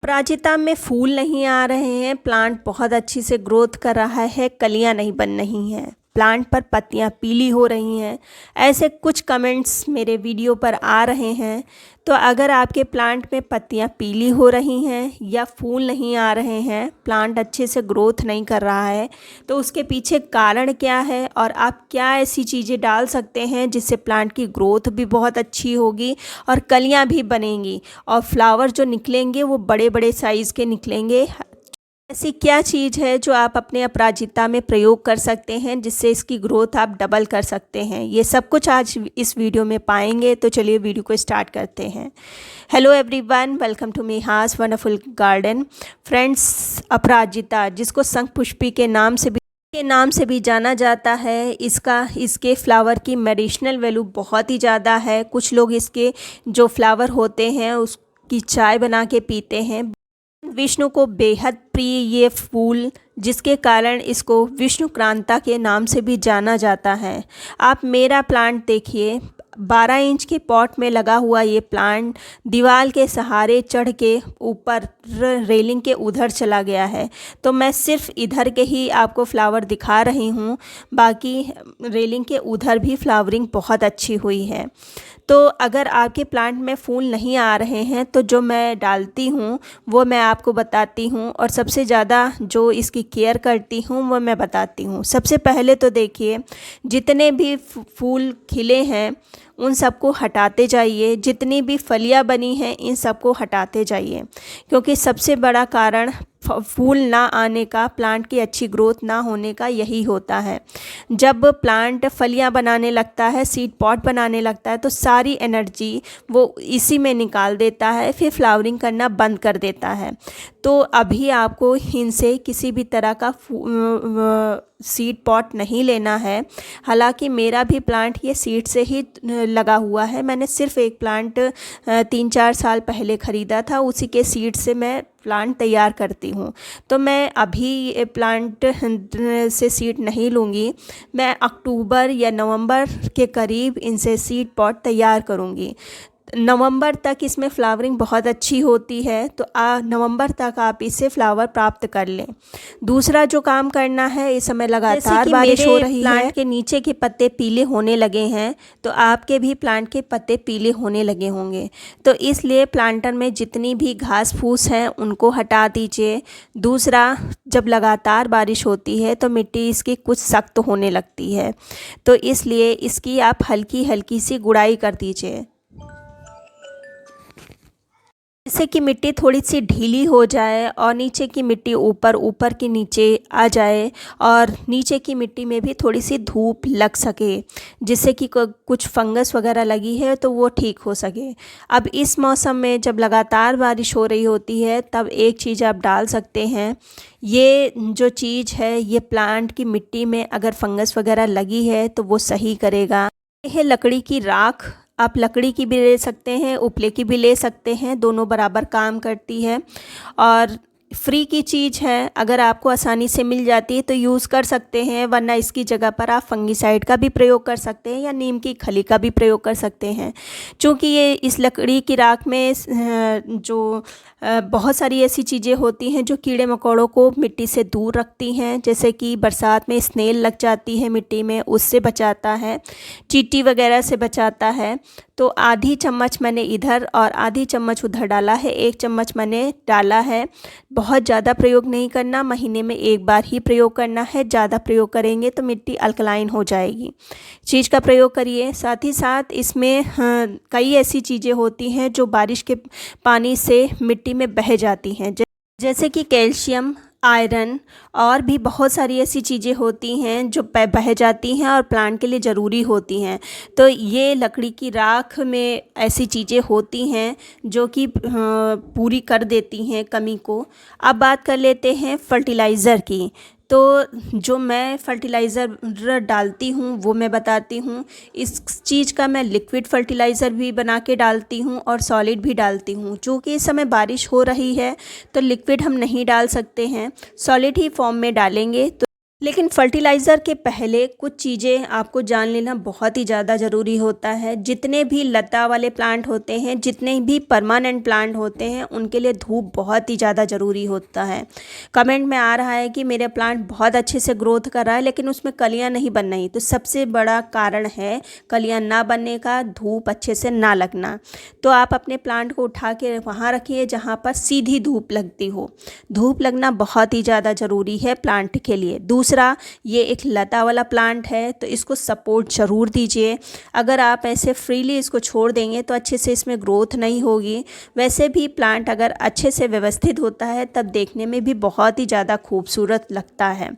अपराजिता में फूल नहीं आ रहे हैं, प्लांट बहुत अच्छी से ग्रोथ कर रहा है, कलियां नहीं बन रही हैं, प्लांट पर पत्तियां पीली हो रही हैं, ऐसे कुछ कमेंट्स मेरे वीडियो पर आ रहे हैं। तो अगर आपके प्लांट में पत्तियां पीली हो रही हैं या फूल नहीं आ रहे हैं, प्लांट अच्छे से ग्रोथ नहीं कर रहा है, तो उसके पीछे कारण क्या है और आप क्या ऐसी चीज़ें डाल सकते हैं जिससे प्लांट की ग्रोथ भी बहुत अच्छी होगी और कलियां भी बनेंगी और फ्लावर जो निकलेंगे वो बड़े बड़े साइज़ के निकलेंगे। ऐसी क्या चीज़ है जो आप अपने अपराजिता में प्रयोग कर सकते हैं जिससे इसकी ग्रोथ आप डबल कर सकते हैं? ये सब कुछ आज इस वीडियो में पाएंगे। तो चलिए वीडियो को स्टार्ट करते हैं। Hello everyone, welcome to Neha's wonderful garden. Friends, Aparajita जिसको शंखपुष्पी के नाम से भी जाना जाता है, इसके फ्लावर की मेडिसिनल वैल्यू बहुत ही ज़्यादा है। कुछ लोग इसके जो फ्लावर होते हैं उसकी चाय बना के पीते हैं। विष्णु को बेहद प्रिय ये फूल, जिसके कारण इसको विष्णु क्रांता के नाम से भी जाना जाता है। आप मेरा प्लांट देखिए, 12 इंच के पॉट में लगा हुआ ये प्लांट दीवार के सहारे चढ़ के ऊपर रेलिंग के उधर चला गया है। तो मैं सिर्फ इधर के ही आपको फ्लावर दिखा रही हूँ, बाकी रेलिंग के उधर भी फ्लावरिंग बहुत अच्छी हुई है। तो अगर आपके प्लांट में फूल नहीं आ रहे हैं तो जो मैं डालती हूँ वो मैं आपको बताती हूँ, और सबसे ज़्यादा जो इसकी केयर करती हूँ वो मैं बताती हूँ। सबसे पहले तो देखिए, जितने भी फूल खिले हैं उन सबको हटाते जाइए, जितनी भी फलियाँ बनी हैं इन सबको हटाते जाइए, क्योंकि सबसे बड़ा कारण फूल ना आने का, प्लांट की अच्छी ग्रोथ ना होने का यही होता है। जब प्लांट फलियां बनाने लगता है, सीड पॉट बनाने लगता है, तो सारी एनर्जी वो इसी में निकाल देता है, फिर फ्लावरिंग करना बंद कर देता है। तो अभी आपको इनसे किसी भी तरह का सीड पॉट नहीं लेना है। हालांकि मेरा भी प्लांट ये सीड से ही लगा हुआ है। मैंने सिर्फ एक प्लांट 3-4 साल पहले ख़रीदा था, उसी के सीड से मैं प्लांट तैयार करती हूँ। तो मैं अभी प्लांट से सीड नहीं लूँगी, मैं अक्टूबर या नवंबर के करीब इनसे सीड पॉट तैयार करूँगी। नवंबर तक इसमें फ्लावरिंग बहुत अच्छी होती है, तो नवंबर तक आप इससे फ्लावर प्राप्त कर लें। दूसरा जो काम करना है, इस समय लगातार बारिश हो रही है, प्लांट के नीचे के पत्ते पीले होने लगे हैं, तो आपके भी प्लांट के पत्ते पीले होने लगे होंगे। तो इसलिए प्लांटर में जितनी भी घास फूस हैं उनको हटा दीजिए। दूसरा, जब लगातार बारिश होती है तो मिट्टी इसकी कुछ सख्त होने लगती है, तो इसलिए इसकी आप हल्की हल्की सी गुड़ाई कर दीजिए, जिससे कि मिट्टी थोड़ी सी ढीली हो जाए और नीचे की मिट्टी ऊपर की नीचे आ जाए, और नीचे की मिट्टी में भी थोड़ी सी धूप लग सके, जिससे कि कुछ फंगस वगैरह लगी है तो वो ठीक हो सके। अब इस मौसम में जब लगातार बारिश हो रही होती है, तब एक चीज़ आप डाल सकते हैं। ये जो चीज़ है, ये प्लांट की मिट्टी में अगर फंगस वगैरह लगी है तो वो सही करेगा। ये है लकड़ी की राख। आप लकड़ी की भी ले सकते हैं, उपले की भी ले सकते हैं, दोनों बराबर काम करती है और फ्री की चीज़ है। अगर आपको आसानी से मिल जाती है तो यूज़ कर सकते हैं, वरना इसकी जगह पर आप फंगीसाइड का भी प्रयोग कर सकते हैं या नीम की खली का भी प्रयोग कर सकते हैं। चूँकि ये इस लकड़ी की राख में जो बहुत सारी ऐसी चीज़ें होती हैं जो कीड़े मकोड़ों को मिट्टी से दूर रखती हैं, जैसे कि बरसात में स्नेल लग जाती है मिट्टी में, उससे बचाता है, चींटी वगैरह से बचाता है। तो आधी चम्मच मैंने इधर और आधी चम्मच उधर डाला है, 1 चम्मच मैंने डाला है। बहुत ज़्यादा प्रयोग नहीं करना, महीने में 1 बार ही प्रयोग करना है। ज़्यादा प्रयोग करेंगे तो मिट्टी अल्कलाइन हो जाएगी। चीज़ का प्रयोग करिए। साथ ही साथ इसमें कई ऐसी चीज़ें होती हैं जो बारिश के पानी से मिट्टी में बह जाती हैं, जैसे कि कैल्शियम, आयरन और भी बहुत सारी ऐसी चीज़ें होती हैं जो बह जाती हैं और प्लांट के लिए ज़रूरी होती हैं। तो ये लकड़ी की राख में ऐसी चीज़ें होती हैं जो कि पूरी कर देती हैं कमी को। अब बात कर लेते हैं फर्टिलाइज़र की। तो जो मैं फर्टिलाइज़र डालती हूँ वो मैं बताती हूँ। इस चीज़ का मैं लिक्विड फर्टिलाइज़र भी बना के डालती हूँ और सॉलिड भी डालती हूँ। चूँकि इस समय बारिश हो रही है तो लिक्विड हम नहीं डाल सकते हैं, सॉलिड ही फॉर्म में डालेंगे तो लेकिन फर्टिलाइज़र के पहले कुछ चीज़ें आपको जान लेना बहुत ही ज़्यादा ज़रूरी होता है। जितने भी लता वाले प्लांट होते हैं, जितने भी परमानेंट प्लांट होते हैं, उनके लिए धूप बहुत ही ज़्यादा ज़रूरी होता है। कमेंट में आ रहा है कि मेरा प्लांट बहुत अच्छे से ग्रोथ कर रहा है लेकिन उसमें कलियां नहीं बन रही, तो सबसे बड़ा कारण है कलियां ना बनने का, धूप अच्छे से ना लगना। तो आप अपने प्लांट को उठा के वहाँ रखिए जहाँ पर सीधी धूप लगती हो। धूप लगना बहुत ही ज़्यादा ज़रूरी है प्लांट के लिए। दूसरा, ये एक लता वाला प्लांट है तो इसको सपोर्ट ज़रूर दीजिए। अगर आप ऐसे फ्रीली इसको छोड़ देंगे तो अच्छे से इसमें ग्रोथ नहीं होगी। वैसे भी प्लांट अगर अच्छे से व्यवस्थित होता है तब देखने में भी बहुत ही ज़्यादा खूबसूरत लगता है।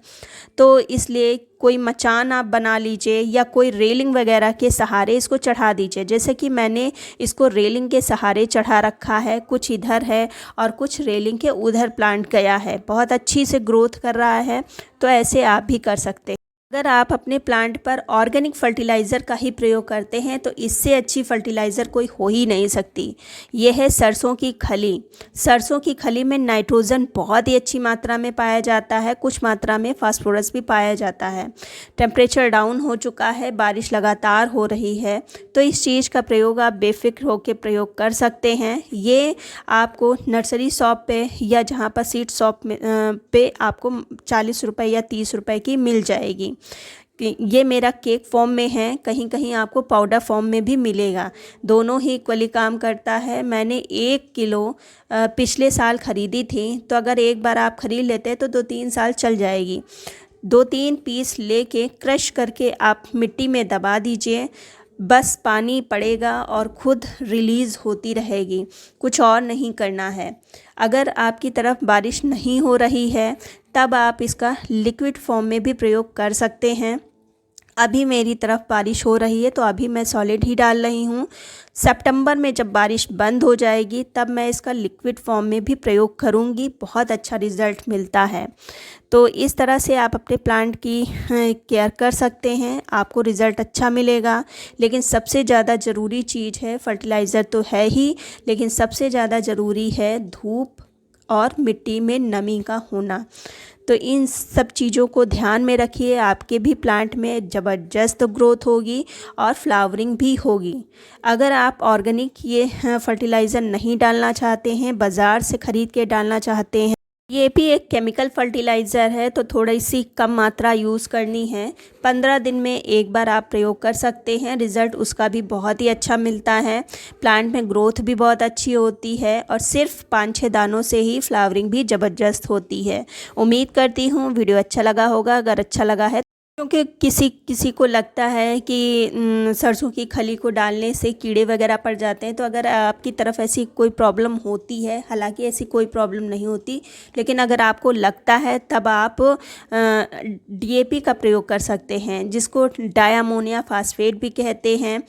तो इसलिए कोई मचान आप बना लीजिए या कोई रेलिंग वगैरह के सहारे इसको चढ़ा दीजिए। जैसे कि मैंने इसको रेलिंग के सहारे चढ़ा रखा है, कुछ इधर है और कुछ रेलिंग के उधर प्लांट गया है, बहुत अच्छी से ग्रोथ कर रहा है। तो ऐसे आप भी कर सकते हैं। अगर आप अपने प्लांट पर ऑर्गेनिक फर्टिलाइज़र का ही प्रयोग करते हैं तो इससे अच्छी फर्टिलाइज़र कोई हो ही नहीं सकती। ये है सरसों की खली। सरसों की खली में नाइट्रोजन बहुत ही अच्छी मात्रा में पाया जाता है, कुछ मात्रा में फास्फोरस भी पाया जाता है। टेम्परेचर डाउन हो चुका है, बारिश लगातार हो रही है, तो इस चीज़ का प्रयोग आप बेफिक्र होकर प्रयोग कर सकते हैं। ये आपको नर्सरी शॉप पे या जहाँ पर सीड शॉप में पे आपको 40 रुपये या 30 रुपये की मिल जाएगी। ये मेरा केक फॉर्म में है, कहीं कहीं आपको पाउडर फॉर्म में भी मिलेगा। दोनों ही इक्वली काम करता है। मैंने 1 किलो पिछले साल ख़रीदी थी, तो अगर एक बार आप ख़रीद लेते हैं तो 2-3 साल चल जाएगी। 2-3 पीस लेके क्रश करके आप मिट्टी में दबा दीजिए, बस पानी पड़ेगा और खुद रिलीज़ होती रहेगी, कुछ और नहीं करना है। अगर आपकी तरफ बारिश नहीं हो रही है तब आप इसका लिक्विड फॉर्म में भी प्रयोग कर सकते हैं। अभी मेरी तरफ बारिश हो रही है तो अभी मैं सॉलिड ही डाल रही हूँ। सितंबर में जब बारिश बंद हो जाएगी तब मैं इसका लिक्विड फॉर्म में भी प्रयोग करूँगी, बहुत अच्छा रिज़ल्ट मिलता है। तो इस तरह से आप अपने प्लांट की केयर कर सकते हैं, आपको रिज़ल्ट अच्छा मिलेगा। लेकिन सबसे ज़्यादा ज़रूरी चीज़ है, फर्टिलाइज़र तो है ही, लेकिन सबसे ज़्यादा ज़रूरी है धूप और मिट्टी में नमी का होना। तो इन सब चीज़ों को ध्यान में रखिए, आपके भी प्लांट में ज़बरदस्त ग्रोथ होगी और फ्लावरिंग भी होगी। अगर आप ऑर्गेनिक ये फर्टिलाइज़र नहीं डालना चाहते हैं, बाज़ार से ख़रीद के डालना चाहते हैं, ये भी एक केमिकल फर्टिलाइज़र है, तो थोड़ी सी कम मात्रा यूज़ करनी है। 15 दिन में एक बार आप प्रयोग कर सकते हैं, रिज़ल्ट उसका भी बहुत ही अच्छा मिलता है। प्लांट में ग्रोथ भी बहुत अच्छी होती है और सिर्फ 5-6 दानों से ही फ्लावरिंग भी ज़बरदस्त होती है। उम्मीद करती हूँ वीडियो अच्छा लगा होगा। अगर अच्छा लगा है, क्योंकि किसी किसी को लगता है कि सरसों की खली को डालने से कीड़े वगैरह पड़ जाते हैं, तो अगर आपकी तरफ ऐसी कोई प्रॉब्लम होती है, हालांकि ऐसी कोई प्रॉब्लम नहीं होती, लेकिन अगर आपको लगता है तब आप DAP का प्रयोग कर सकते हैं, जिसको डायमोनियम फॉस्फेट भी कहते हैं।